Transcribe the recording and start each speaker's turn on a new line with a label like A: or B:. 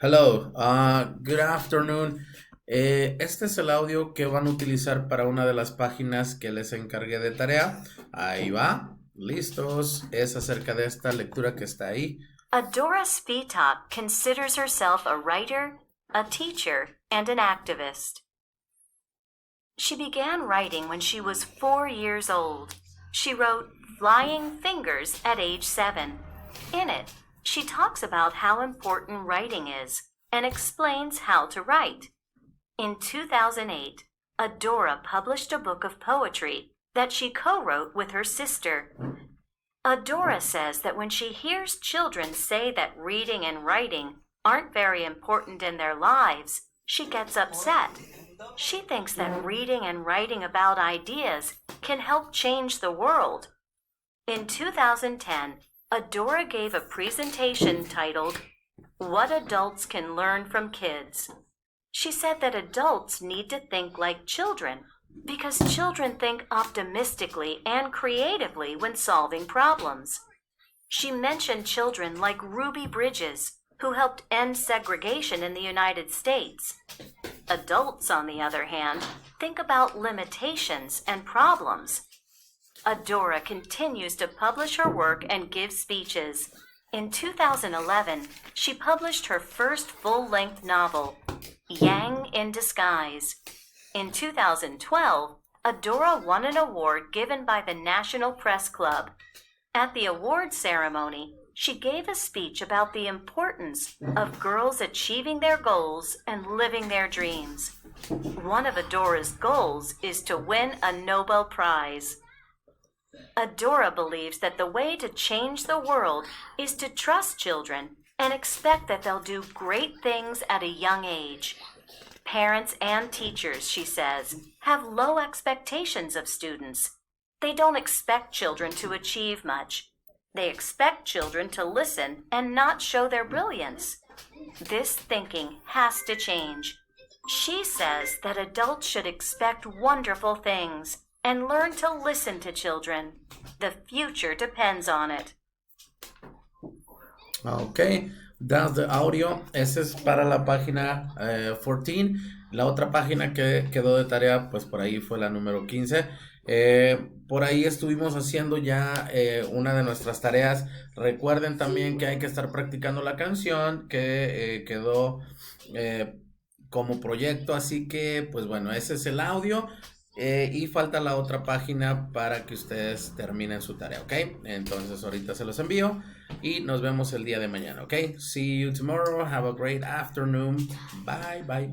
A: Hello, good afternoon. Este es el audio que van a utilizar para una de las páginas que les encargué de tarea. Ahí va, listos. Es acerca de esta lectura que está ahí.
B: Adora Spitak considers herself a writer, a teacher, and an activist. She began writing when she was 4 years old. She wrote Flying Fingers at age 7. In it, she talks about how important writing is and explains how to write. In 2008, Adora published a book of poetry that she co-wrote with her sister. Adora says that when she hears children say that reading and writing aren't very important in their lives, she gets upset. She thinks that reading and writing about ideas can help change the world. In 2010, Adora gave a presentation titled, What Adults Can Learn from Kids. She said that adults need to think like children because children think optimistically and creatively when solving problems. She mentioned children like Ruby Bridges, who helped end segregation in the United States. Adults, on the other hand, think about limitations and problems. Adora continues to publish her work and give speeches. In 2011, she published her first full-length novel, Yang in Disguise. In 2012, Adora won an award given by the National Press Club. At the award ceremony, she gave a speech about the importance of girls achieving their goals and living their dreams. One of Adora's goals is to win a Nobel Prize. Adora believes that the way to change the world is to trust children and expect that they'll do great things at a young age. Parents and teachers, she says, have low expectations of students. They don't expect children to achieve much. They expect children to listen and not show their brilliance. This thinking has to change. She says that adults should expect wonderful things and learn to listen to children. The future depends on it.
A: Ok, that's the audio. Ese es para la página 14. La otra página que quedó de tarea, pues por ahí fue la número 15. Por ahí estuvimos haciendo ya una de nuestras tareas. Recuerden también que hay que estar practicando la canción que quedó como proyecto. Así que, pues bueno, ese es el audio. Y falta la otra página para que ustedes terminen su tarea, ¿ok? Entonces ahorita se los envío y nos vemos el día de mañana, ¿ok? See you tomorrow. Have a great afternoon. Bye, bye.